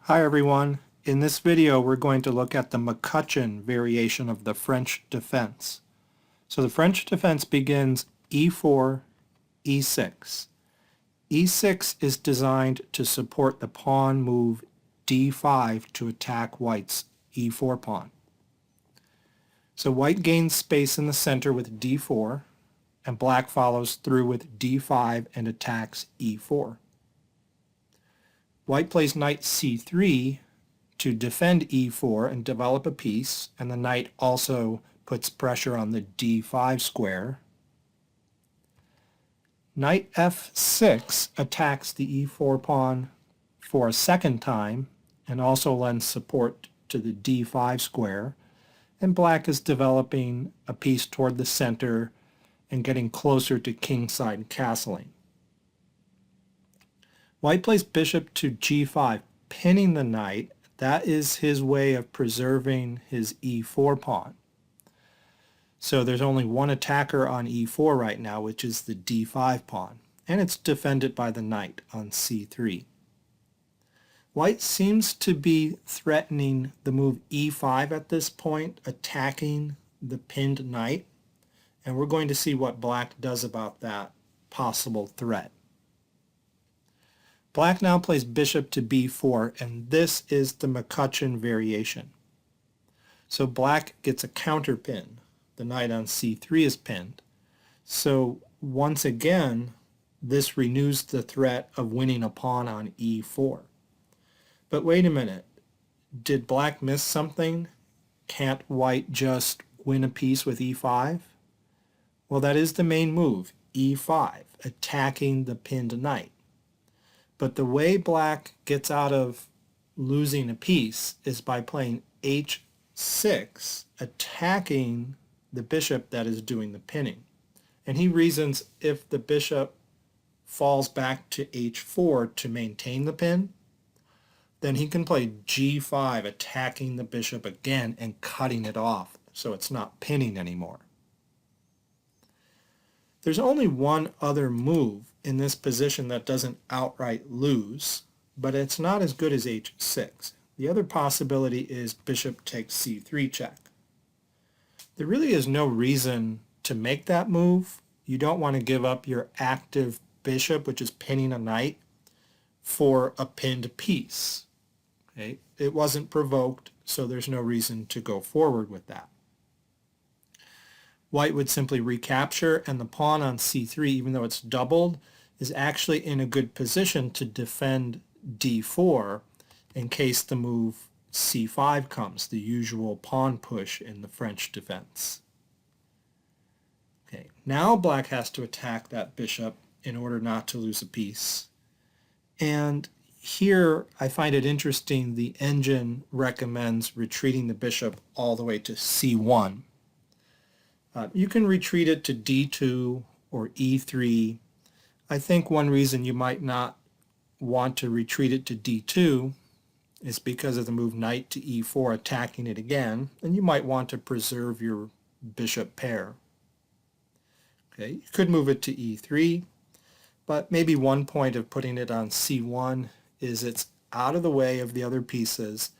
Hi everyone. In this video we're going to look at the MacCutcheon variation of the French defense. So the French defense begins e4, e6. e6 is designed to support the pawn move d5 to attack white's e4 pawn. So white gains space in the center with d4 and black follows through with d5 and attacks e4. White plays knight c3 to defend e4 and develop a piece, and the knight also puts pressure on the d5 square. Knight f6 attacks the e4 pawn for a second time and also lends support to the d5 square, and black is developing a piece toward the center and getting closer to kingside castling. White plays bishop to g5, pinning the knight. That is his way of preserving his e4 pawn. So there's only one attacker on e4 right now, which is the d5 pawn, and it's defended by the knight on c3. White seems to be threatening the move e5 at this point, attacking the pinned knight, and we're going to see what black does about that possible threat. Black now plays bishop to b4, and this is the MacCutcheon variation. So black gets a counter pin. The knight on c3 is pinned. So once again, this renews the threat of winning a pawn on e4. But wait a minute. Did black miss something? Can't white just win a piece with e5? Well, that is the main move, e5, attacking the pinned knight. But the way black gets out of losing a piece is by playing h6, attacking the bishop that is doing the pinning. And he reasons if the bishop falls back to h4 to maintain the pin, then he can play g5, attacking the bishop again and cutting it off so it's not pinning anymore. There's only one other move in this position that doesn't outright lose, but it's not as good as h6. The other possibility is bishop takes c3 check. There really is no reason to make that move. You don't want to give up your active bishop, which is pinning a knight, for a pinned piece. Okay? It wasn't provoked, so there's no reason to go forward with that. White would simply recapture, and the pawn on c3, even though it's doubled, is actually in a good position to defend d4 in case the move c5 comes, the usual pawn push in the French defense. Okay, now black has to attack that bishop in order not to lose a piece. And here I find it interesting the engine recommends retreating the bishop all the way to c1. You can retreat it to d2 or e3. I think one reason you might not want to retreat it to d2 is because of the move knight to e4 attacking it again, and you might want to preserve your bishop pair. Okay, you could move it to e3, but maybe one point of putting it on c1 is it's out of the way of the other pieces,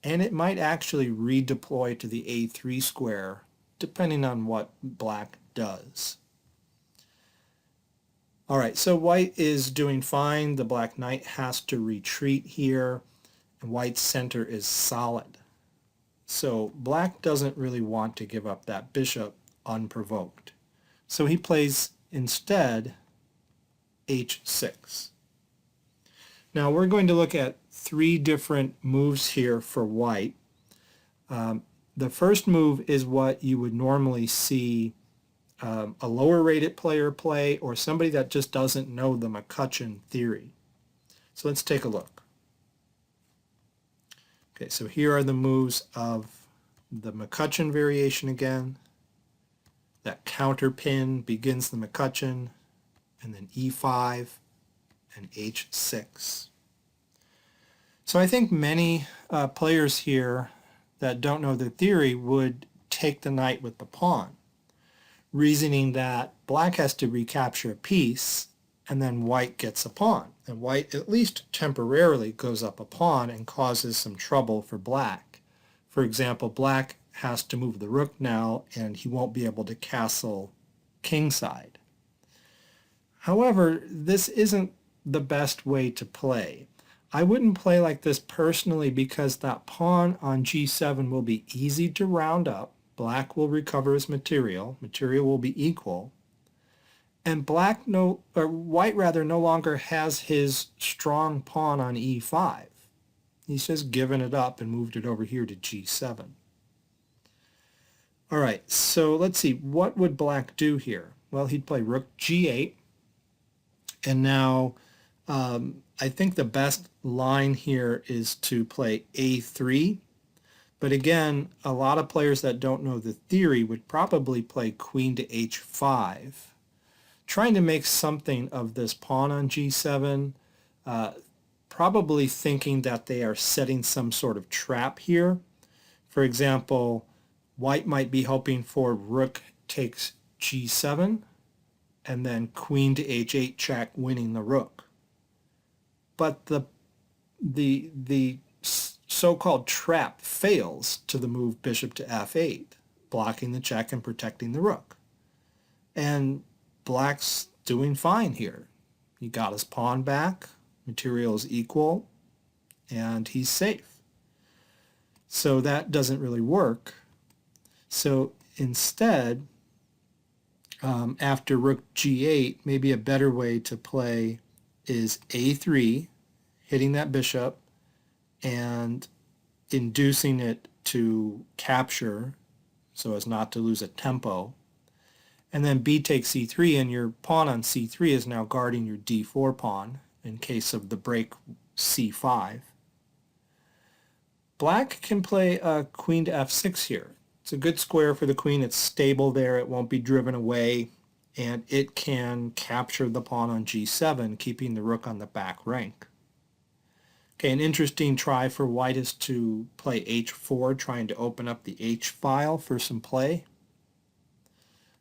and it might actually redeploy to the a3 square depending on what black does. Alright, so white is doing fine. The black knight has to retreat here, and white's center is solid. So black doesn't really want to give up that bishop unprovoked. So he plays instead h6. Now we're going to look at three different moves here for white. The first move is what you would normally see a lower rated player play, or somebody that just doesn't know the MacCutcheon theory. So let's take a look. Okay, so here are the moves of the MacCutcheon variation again. That counter pin begins the MacCutcheon, and then e5 and h6. So I think many players here that don't know the theory would take the knight with the pawn, reasoning that black has to recapture a piece and then white gets a pawn. And white, at least temporarily, goes up a pawn and causes some trouble for black. For example, black has to move the rook now, and he won't be able to castle kingside. However, this isn't the best way to play. I wouldn't play like this personally because that pawn on g7 will be easy to round up. Black will recover his material. Material will be equal. And white rather no longer has his strong pawn on e5. He's just given it up and moved it over here to g7. All right, so let's see. What would black do here? Well, he'd play rook g8. And now I think the best line here is to play a3. But again, a lot of players that don't know the theory would probably play queen to h5, trying to make something of this pawn on g7, probably thinking that they are setting some sort of trap here. For example, white might be hoping for rook takes g7, and then queen to h8 check, winning the rook. But the so-called trap fails to the move bishop to f8, blocking the check and protecting the rook. And black's doing fine here. He got his pawn back, material is equal, and he's safe. So that doesn't really work. So instead, after rook g8, maybe a better way to play is a3, hitting that bishop and inducing it to capture so as not to lose a tempo. And then b takes c3, and your pawn on c3 is now guarding your d4 pawn in case of the break c5. Black can play a queen to f6 here. It's a good square for the queen. It's stable there. It won't be driven away, and it can capture the pawn on g7, keeping the rook on the back rank. Okay, an interesting try for white is to play h4, trying to open up the h file for some play.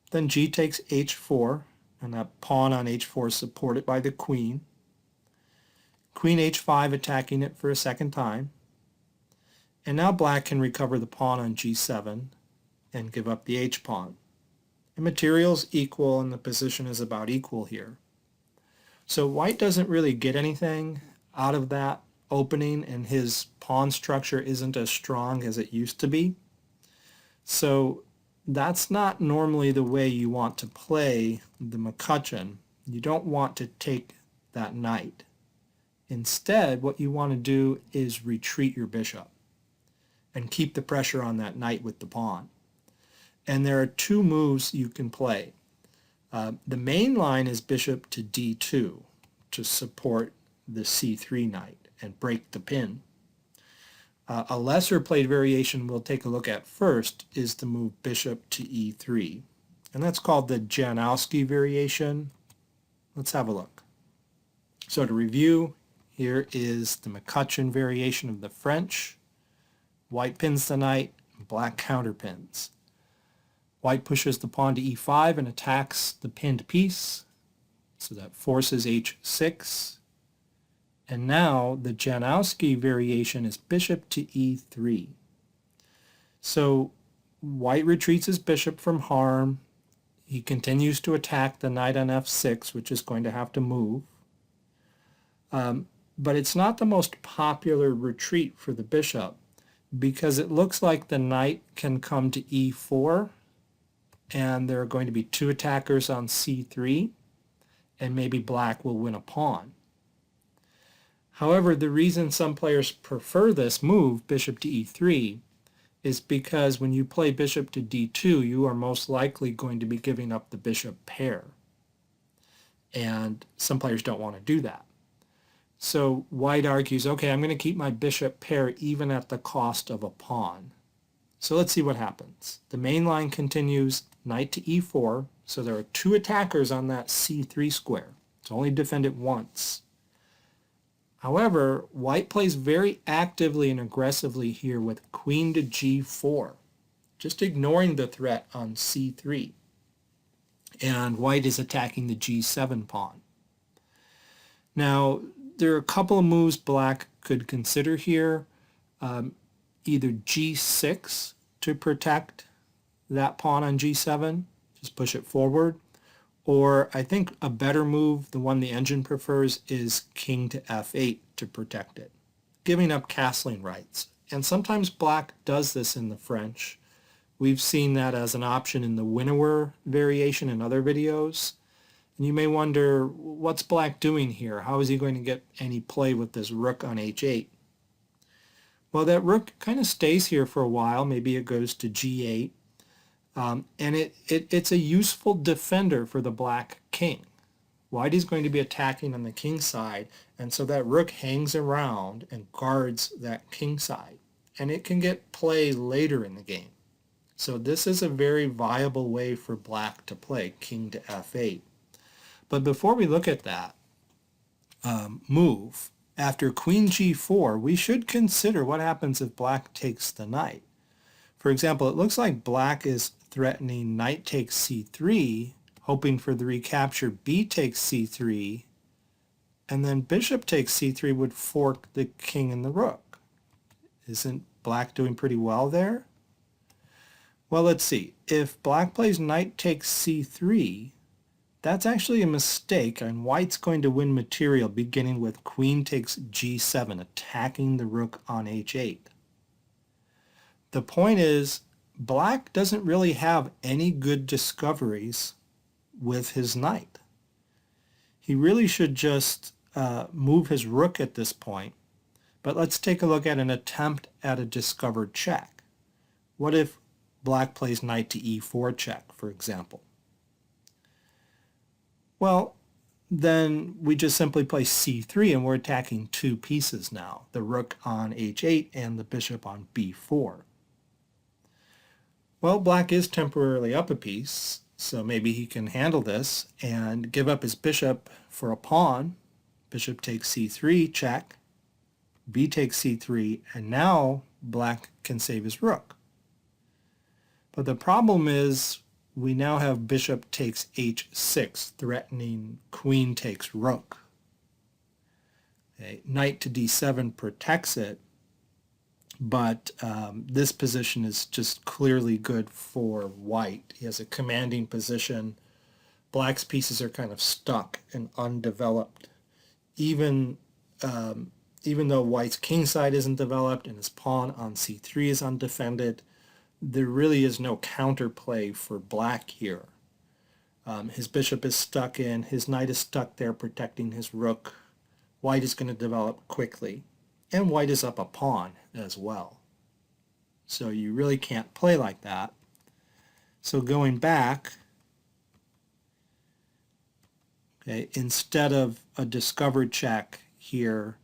Then g takes h4, and that pawn on h4 is supported by the queen. Queen h5 attacking it for a second time. And now black can recover the pawn on g7 and give up the h-pawn. The material's equal and the position is about equal here. So white doesn't really get anything out of that opening, and his pawn structure isn't as strong as it used to be. So that's not normally the way you want to play the MacCutcheon. You don't want to take that knight. Instead, what you want to do is retreat your bishop and keep the pressure on that knight with the pawn. And there are two moves you can play. The main line is bishop to d2 to support the c3 knight and break the pin. A lesser played variation we'll take a look at first is the move bishop to e3. And that's called the Janowski variation. Let's have a look. So to review, here is the MacCutcheon variation of the French. White pins the knight, black counterpins. White pushes the pawn to e5 and attacks the pinned piece, so that forces h6. And now the Janowski variation is bishop to e3. So white retreats his bishop from harm. He continues to attack the knight on f6, which is going to have to move. But it's not the most popular retreat for the bishop, because it looks like the knight can come to e4, and there are going to be two attackers on c3, and maybe black will win a pawn. However, the reason some players prefer this move, bishop to e3, is because when you play bishop to d2, you are most likely going to be giving up the bishop pair. And some players don't want to do that. So white argues, okay, I'm going to keep my bishop pair even at the cost of a pawn. So let's see what happens. The main line continues, knight to e4, so there are two attackers on that c3 square. It's only defended once. However, white plays very actively and aggressively here with queen to g4, just ignoring the threat on c3. And white is attacking the g7 pawn. Now, there are a couple of moves black could consider here. Either g6 to protect that pawn on g7, just push it forward, or I think a better move, the one the engine prefers, is king to f8 to protect it, giving up castling rights. And sometimes black does this in the French. We've seen that as an option in the winnower variation in other videos. And you may wonder, what's black doing here? How is he going to get any play with this rook on h8? Well, that rook kind of stays here for a while. Maybe it goes to g8. And it's a useful defender for the black king. White is going to be attacking on the king side, and so that rook hangs around and guards that king side. And it can get play later in the game. So this is a very viable way for black to play, king to f8. But before we look at that move, after queen g4, we should consider what happens if black takes the knight. For example, it looks like black is threatening knight takes c3, hoping for the recapture b takes c3, and then bishop takes c3 would fork the king and the rook. Isn't black doing pretty well there? Well, let's see. If black plays knight takes c3, that's actually a mistake, and white's going to win material beginning with queen takes g7, attacking the rook on h8. The point is, black doesn't really have any good discoveries with his knight. He really should just move his rook at this point. But let's take a look at an attempt at a discovered check. What if black plays knight to e4 check, for example? Well, then we just simply play c3 and we're attacking two pieces now, the rook on h8 and the bishop on b4. Well, black is temporarily up a piece, so maybe he can handle this and give up his bishop for a pawn. Bishop takes c3, check. B takes c3, and now black can save his rook. But the problem is we now have bishop takes h6, threatening queen takes rook. Okay, knight to d7 protects it, but this position is just clearly good for white. He has a commanding position. Black's pieces are kind of stuck and undeveloped. Even though white's king side isn't developed and his pawn on c3 is undefended, there really is no counterplay for black here. His bishop is stuck in, his knight is stuck there protecting his rook. White is going to develop quickly, and white is up a pawn as well. So you really can't play like that. So going back, okay, instead of a discovered check here,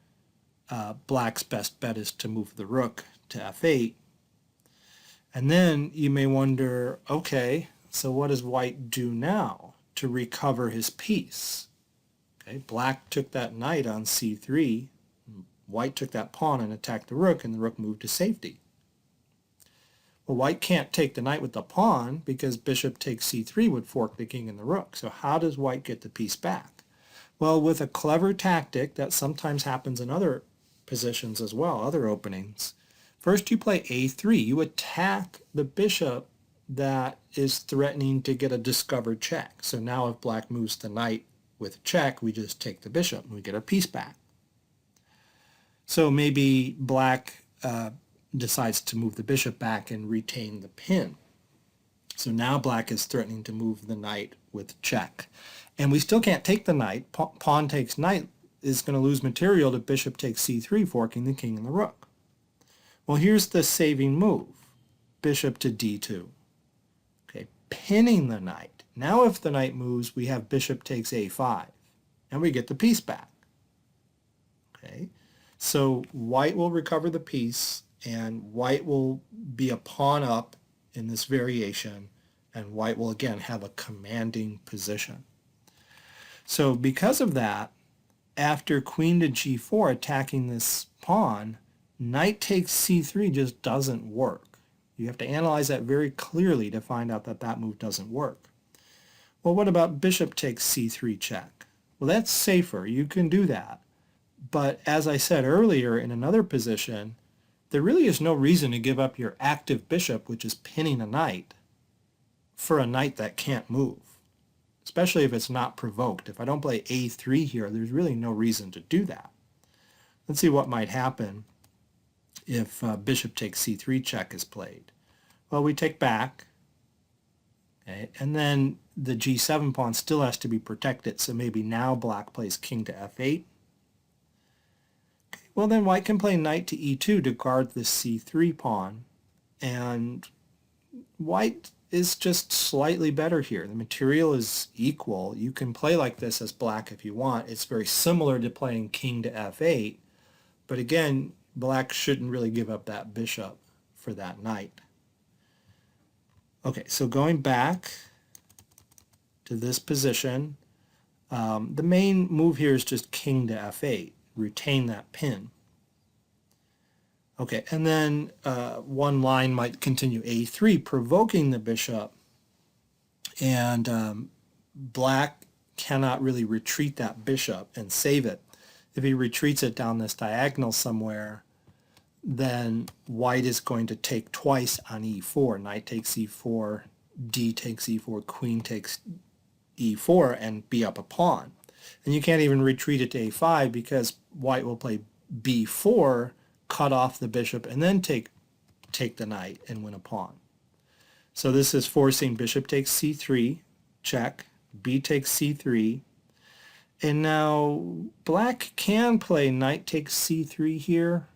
black's best bet is to move the rook to f8. And then you may wonder, okay, so what does white do now to recover his piece? Okay, black took that knight on c3, white took that pawn and attacked the rook, and the rook moved to safety. Well, white can't take the knight with the pawn because bishop takes c3 would fork the king and the rook. So how does white get the piece back? Well, with a clever tactic that sometimes happens in other positions as well, other openings. First you play a3. You attack the bishop that is threatening to get a discovered check. So now if black moves the knight with check, we just take the bishop and we get a piece back. So maybe black decides to move the bishop back and retain the pin. So now black is threatening to move the knight with check. And we still can't take the knight. Pawn takes knight is going to lose material to bishop takes c3, forking the king and the rook. Well, here's the saving move. Bishop to d2. Okay, pinning the knight. Now if the knight moves, we have bishop takes a5, and we get the piece back. Okay, so white will recover the piece, and white will be a pawn up in this variation, and white will again have a commanding position. So because of that, after queen to g4 attacking this pawn, knight takes c3 just doesn't work. You have to analyze that very clearly to find out that that move doesn't work. Well, what about bishop takes c3 check? Well, that's safer. You can do that. But as I said earlier in another position, there really is no reason to give up your active bishop, which is pinning a knight, for a knight that can't move, especially if it's not provoked. If I don't play a3 here, there's really no reason to do that. Let's see what might happen if bishop takes c3 check is played. Well, we take back, okay, and then the g7 pawn still has to be protected, so maybe now black plays king to f8. Okay, well, then white can play knight to e2 to guard the c3 pawn, and white is just slightly better here. The material is equal. You can play like this as black if you want. It's very similar to playing king to f8, but again, black shouldn't really give up that bishop for that knight. Okay, so going back to this position, the main move here is just king to f8, retain that pin. Okay, and then one line might continue a3, provoking the bishop, and black cannot really retreat that bishop and save it. If he retreats it down this diagonal somewhere, then white is going to take twice on e4. Knight takes e4, d takes e4, queen takes e4, and be up a pawn. And you can't even retreat it to a5 because white will play b4, cut off the bishop, and then take the knight and win a pawn. So this is forcing bishop takes c3, check, b takes c3, and now black can play knight takes c3 here,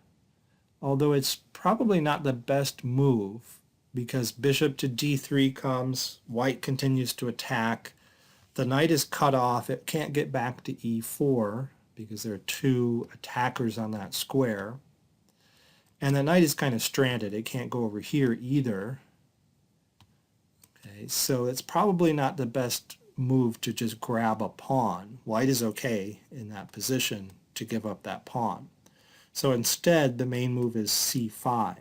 although it's probably not the best move because bishop to d3 comes, white continues to attack, the knight is cut off, it can't get back to e4 because there are two attackers on that square, and the knight is kind of stranded, it can't go over here either. Okay, so it's probably not the best move to just grab a pawn. White is okay in that position to give up that pawn. So instead, the main move is c5.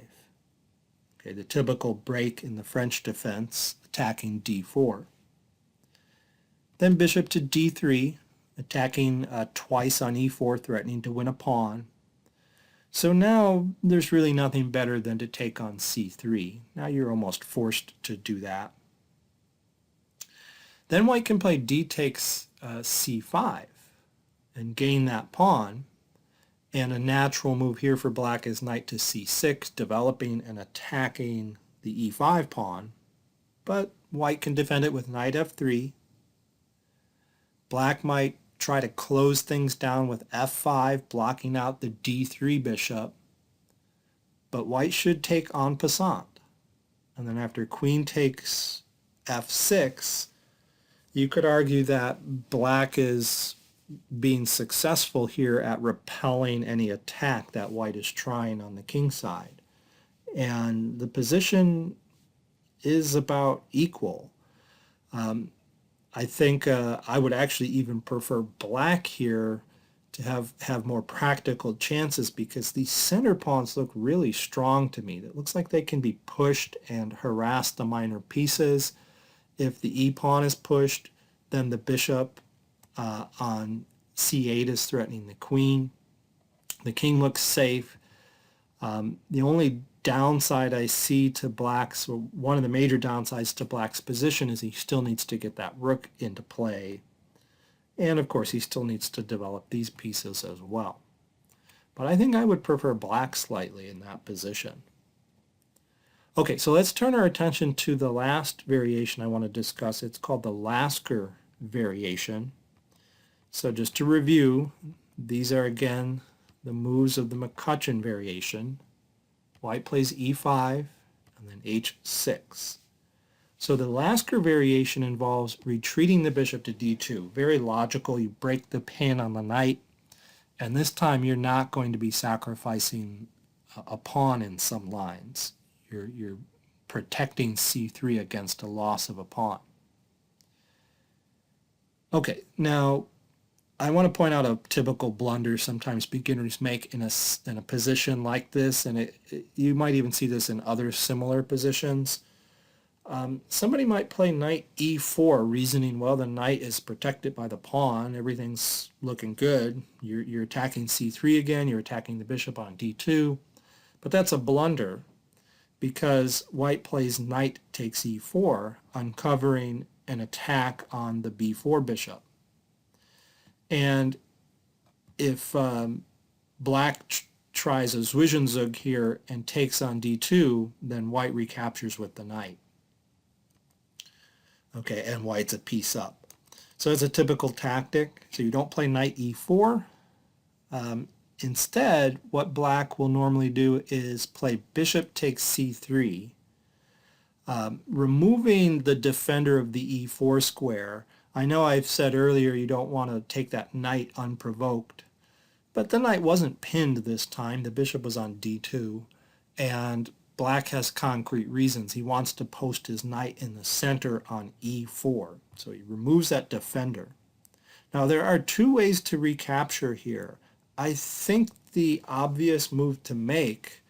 Okay, the typical break in the French defense, attacking d4. Then bishop to d3, attacking twice on e4, threatening to win a pawn. So now there's really nothing better than to take on c3. Now you're almost forced to do that. Then white can play d takes c5 and gain that pawn. And a natural move here for black is knight to c6, developing and attacking the e5 pawn. But white can defend it with knight f3. Black might try to close things down with f5, blocking out the d3 bishop. But white should take en passant. And then after queen takes f6, you could argue that black is being successful here at repelling any attack that white is trying on the king side. And the position is about equal. I think I would actually even prefer black here to have more practical chances because these center pawns look really strong to me. It looks like they can be pushed and harass the minor pieces. If the e-pawn is pushed, then the bishop on c8 is threatening the queen. The king looks safe. The only downside I see to black's, or one of the major downsides to black's position, is he still needs to get that rook into play. And of course he still needs to develop these pieces as well. But I think I would prefer black slightly in that position. Okay, so let's turn our attention to the last variation I want to discuss. It's called the Lasker variation. So just to review, these are again the moves of the MacCutcheon variation. White plays e5 and then h6. So the Lasker variation involves retreating the bishop to d2. Very logical. You break the pin on the knight, and this time you're not going to be sacrificing a pawn in some lines. You're protecting c3 against a loss of a pawn. Okay, now I want to point out a typical blunder sometimes beginners make in a position like this, and you might even see this in other similar positions. Somebody might play knight e4, reasoning, well, the knight is protected by the pawn. Everything's looking good. You're attacking c3 again. You're attacking the bishop on d2. But that's a blunder because white plays knight takes e4, uncovering an attack on the b4 bishop. And if black tries a Zwischenzug here and takes on d2, then white recaptures with the knight. Okay, and white's a piece up. So it's a typical tactic. So you don't play knight e4. Instead, what black will normally do is play bishop takes c3, removing the defender of the e4 square. I know I've said earlier you don't want to take that knight unprovoked, but the knight wasn't pinned this time. The bishop was on d2, and black has concrete reasons. He wants to post his knight in the center on e4, so he removes that defender. Now there are two ways to recapture here. I think the obvious move to make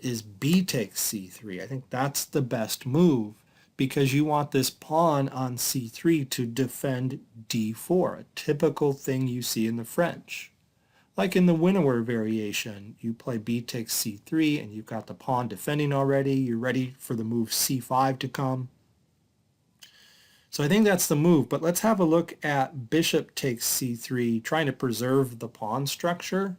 is b takes c3. I think that's the best move because you want this pawn on c3 to defend d4, a typical thing you see in the French. Like in the Winnower variation, you play b takes c3 and you've got the pawn defending already. You're ready for the move c5 to come. So I think that's the move, but let's have a look at bishop takes c3, trying to preserve the pawn structure.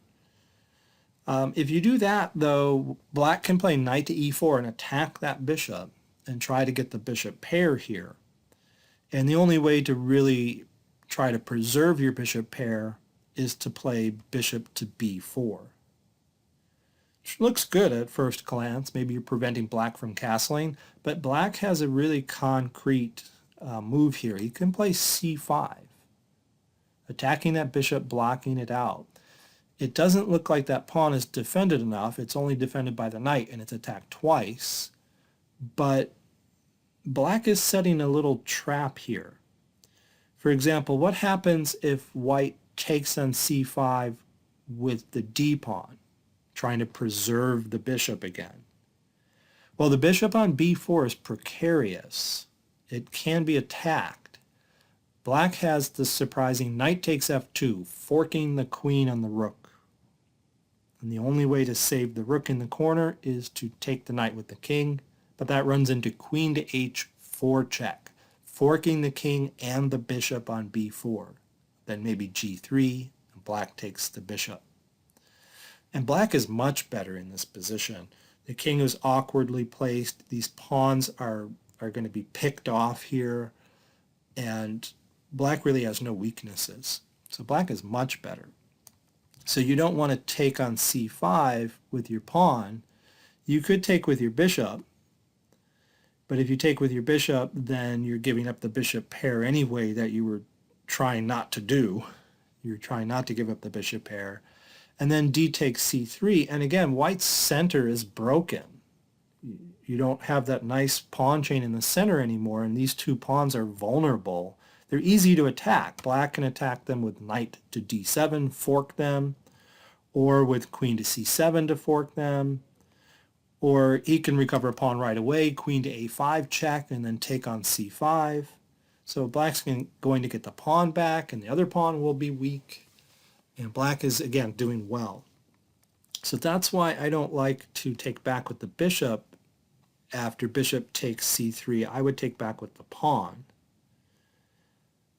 If you do that, though, black can play knight to e4 and attack that bishop and try to get the bishop pair here. And the only way to really try to preserve your bishop pair is to play bishop to b4. Which looks good at first glance. Maybe you're preventing black from castling, but black has a really concrete move here. He can play c5, attacking that bishop, blocking it out. It doesn't look like that pawn is defended enough. It's only defended by the knight and it's attacked twice. But black is setting a little trap here. For example, what happens if white takes on c5 with the d pawn, trying to preserve the bishop again? Well, the bishop on b4 is precarious. It can be attacked. Black has the surprising knight takes f2, forking the queen on the rook. And the only way to save the rook in the corner is to take the knight with the king, but that runs into queen to h4 check, forking the king and the bishop on b4. Then maybe g3, and black takes the bishop. And black is much better in this position. The king is awkwardly placed. These pawns are going to be picked off here, and black really has no weaknesses. So black is much better. So you don't want to take on c5 with your pawn. You could take with your bishop, but if you take with your bishop, then you're giving up the bishop pair anyway that you were trying not to do. You're trying not to give up the bishop pair. And then d takes c3, and again, white's center is broken. You don't have that nice pawn chain in the center anymore, and these two pawns are vulnerable. They're easy to attack. Black can attack them with knight to d7, fork them, or with queen to c7 to fork them, or he can recover a pawn right away, queen to a5 check, and then take on c5. So black's going to get the pawn back, and the other pawn will be weak, and black is, again, doing well. So that's why I don't like to take back with the bishop after bishop takes c3. I would take back with the pawn.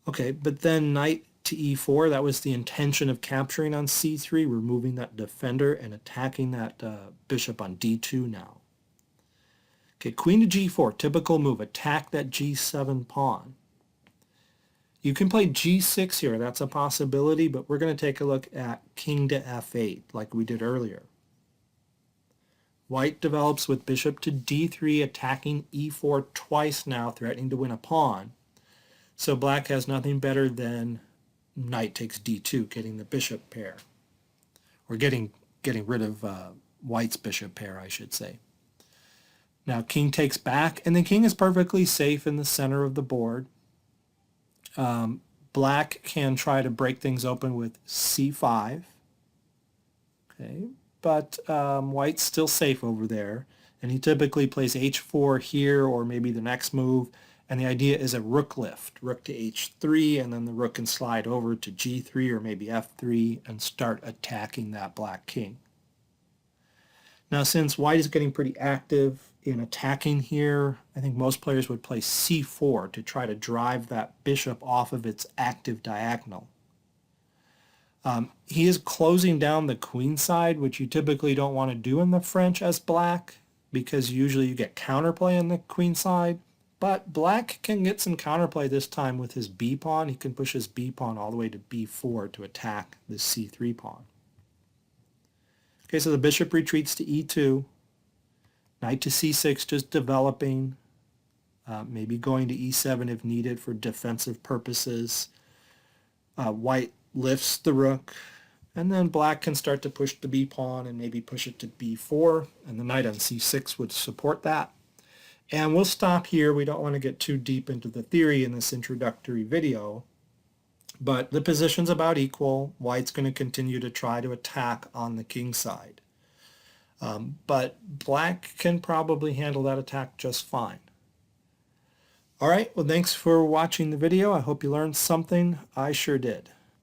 Okay, but then knight to e4, that was the intention of capturing on c3, removing that defender and attacking that bishop on d2 now. Okay, queen to g4, typical move, attack that g7 pawn. You can play g6 here, that's a possibility, but we're going to take a look at king to f8 like we did earlier. White develops with bishop to d3, attacking e4 twice now, threatening to win a pawn. So black has nothing better than knight takes d2, getting the bishop pair. Or getting rid of white's bishop pair, I should say. Now king takes back, and the king is perfectly safe in the center of the board. Black can try to break things open with c5. Okay, but white's still safe over there. And he typically plays h4 here or maybe the next move. And the idea is a rook lift, rook to h3, and then the rook can slide over to g3 or maybe f3 and start attacking that black king. Now, since white is getting pretty active in attacking here, I think most players would play c4 to try to drive that bishop off of its active diagonal. He is closing down the queen side, which you typically don't want to do in the French as black, because usually you get counterplay on the queen side. But black can get some counterplay this time with his b pawn. He can push his b pawn all the way to b4 to attack the c3 pawn. Okay, so the bishop retreats to e2. Knight to c6 just developing. Maybe going to e7 if needed for defensive purposes. White lifts the rook, and then black can start to push the b pawn and maybe push it to b4, and the knight on c6 would support that. And we'll stop here. We don't want to get too deep into the theory in this introductory video, but the position's about equal. White's going to continue to try to attack on the king side. But black can probably handle that attack just fine. All right, well, thanks for watching the video. I hope you learned something. I sure did.